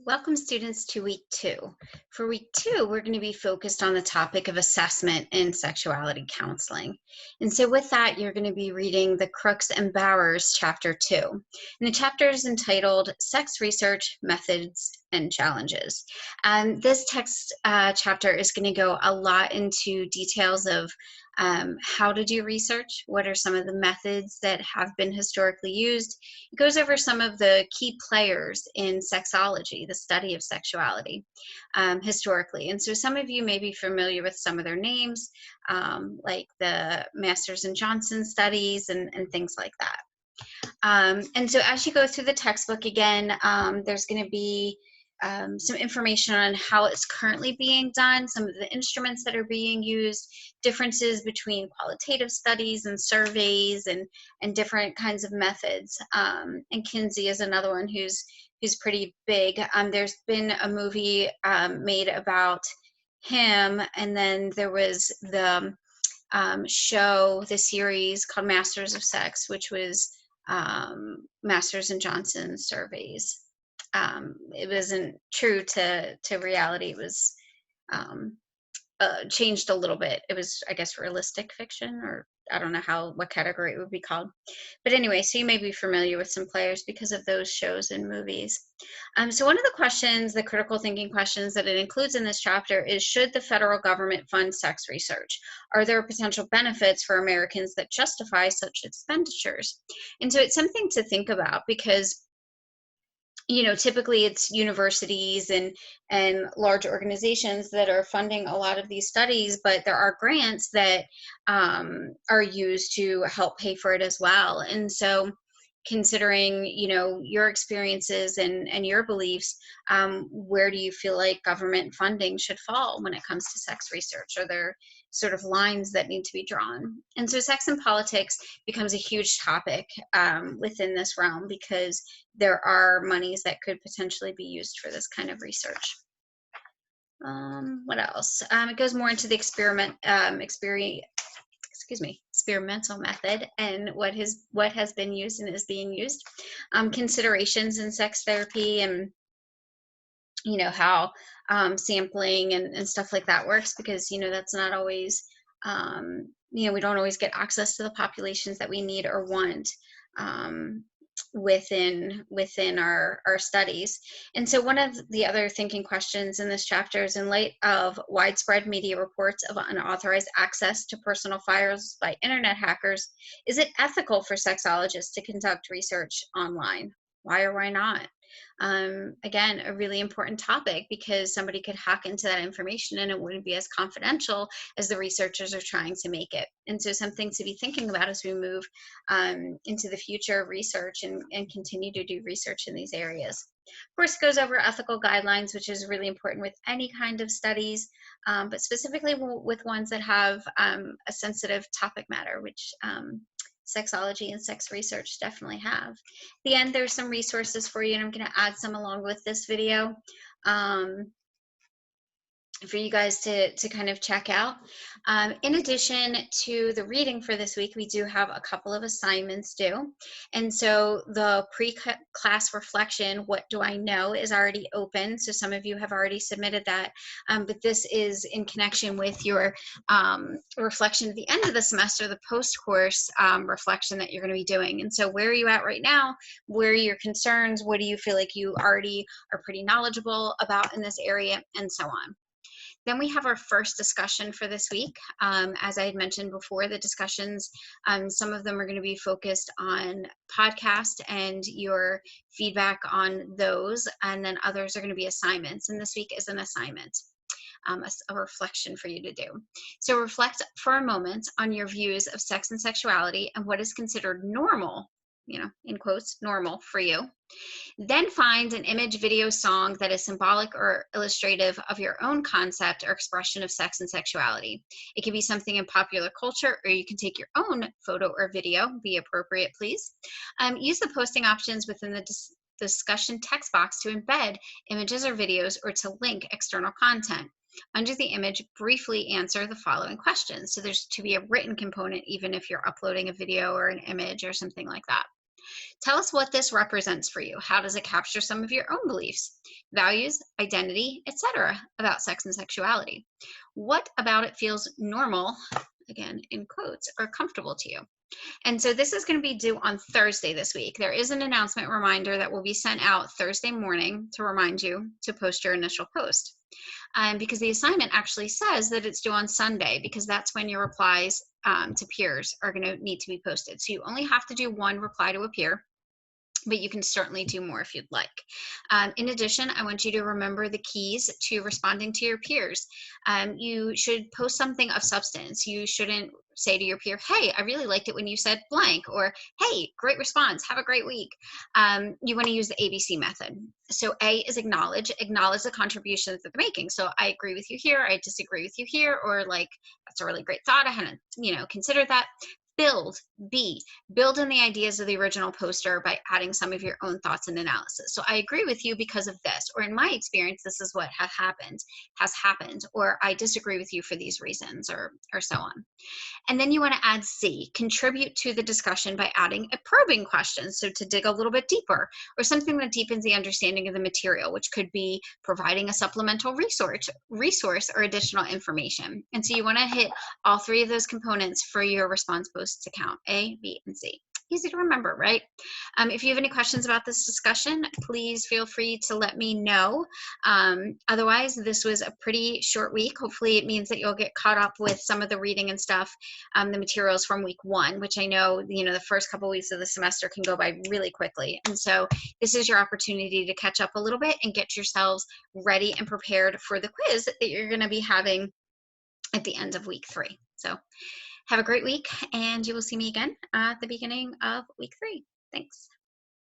Welcome students to week 2. For week 2, we're going to be focused on the topic of assessment in sexuality counseling. And so with that, you're going to be reading the Crooks and Bowers chapter 2. And the chapter is entitled Sex Research, Methods, and Challenges. And this text chapter is going to go a lot into details of how to do research, what are some of the methods that have been historically used. It goes over some of the key players in sexology, the study of sexuality, historically. And so some of you may be familiar with some of their names, like the Masters and Johnson studies and things like that. And so as you go through the textbook again, there's going to be some information on how it's currently being done, some of the instruments that are being used, differences between qualitative studies and surveys and different kinds of methods. And Kinsey is another one who's pretty big. There's been a movie made about him, and then there was the show, the series called Masters of Sex, which was Masters and Johnson surveys. It wasn't true to reality. It was changed a little bit. It was, I guess, realistic fiction, or I don't know what category it would be called. But anyway, so you may be familiar with some players because of those shows and movies. So one of the questions, the critical thinking questions that it includes in this chapter is, should the federal government fund sex research? Are there potential benefits for Americans that justify such expenditures? And so it's something to think about because typically it's universities and large organizations that are funding a lot of these studies, but there are grants that are used to help pay for it as well. And so considering your experiences and your beliefs, where do you feel like government funding should fall when it comes to sex research? Are there sort of lines that need to be drawn? And so sex and politics becomes a huge topic within this realm because there are monies that could potentially be used for this kind of research. What else? It goes more into the experimental method and what has been used and is being used. Considerations in sex therapy, and how sampling and stuff like that works, because that's not always we don't always get access to the populations that we need or want within our studies. And so one of the other thinking questions in this chapter is, in light of widespread media reports of unauthorized access to personal files by internet hackers, is it ethical for sexologists to conduct research online? Why or why not? Again, a really important topic, because somebody could hack into that information and it wouldn't be as confidential as the researchers are trying to make it. And so something to be thinking about as we move into the future of research and continue to do research in these areas. Of course, it goes over ethical guidelines, which is really important with any kind of studies, but specifically with ones that have a sensitive topic matter, which sexology and sex research definitely have. At the end, there's some resources for you, and I'm going to add some along with this video for you guys to kind of check out. In addition to the reading for this week, we do have a couple of assignments due. And so the pre-class reflection, What Do I Know?, is already open. So some of you have already submitted that, but this is in connection with your reflection at the end of the semester, the post-course reflection that you're going to be doing. And so where are you at right now? Where are your concerns? What do you feel like you already are pretty knowledgeable about in this area, and so on. Then we have our first discussion for this week. As I had mentioned before, the discussions, some of them are going to be focused on podcast and your feedback on those, and then others are going to be assignments. And this week is an assignment, a reflection for you to do. So reflect for a moment on your views of sex and sexuality and what is considered normal, in quotes, normal for you. Then find an image, video, song that is symbolic or illustrative of your own concept or expression of sex and sexuality. It can be something in popular culture, or you can take your own photo or video. Be appropriate, please. Use the posting options within the discussion text box to embed images or videos, or to link external content. Under the image, briefly answer the following questions. So there's to be a written component, even if you're uploading a video or an image or something like that. Tell us what this represents for you. How does it capture some of your own beliefs, values, identity, etc. about sex and sexuality? What about it feels normal, again in quotes, or comfortable to you? And so this is going to be due on Thursday this week. There is an announcement reminder that will be sent out Thursday morning to remind you to post your initial post. Because the assignment actually says that it's due on Sunday, because that's when your replies to peers are going to need to be posted. So you only have to do one reply to a peer, but you can certainly do more if you'd like. In addition, I want you to remember the keys to responding to your peers. You should post something of substance. You shouldn't say to your peer, hey, I really liked it when you said blank, or hey, great response, have a great week. You want to use the ABC method. So A is acknowledge the contributions that they're making. So I agree with you here, I disagree with you here, or like, that's a really great thought, I hadn't considered that. Build, B, build in the ideas of the original poster by adding some of your own thoughts and analysis. So I agree with you because of this, or in my experience, this is what has happened, or I disagree with you for these reasons, or so on. And then you want to add C, contribute to the discussion by adding a probing question. So to dig a little bit deeper, or something that deepens the understanding of the material, which could be providing a supplemental resource or additional information. And so you want to hit all three of those components for your response posts to count, A, B, and C. Easy to remember, right? If you have any questions about this discussion, please feel free to let me know. Otherwise, this was a pretty short week. Hopefully it means that you'll get caught up with some of the reading and stuff, the materials from week 1, which I know, the first couple weeks of the semester can go by really quickly. And so this is your opportunity to catch up a little bit and get yourselves ready and prepared for the quiz that you're going to be having at the end of week 3. So have a great week, and you will see me again at the beginning of week 3. Thanks.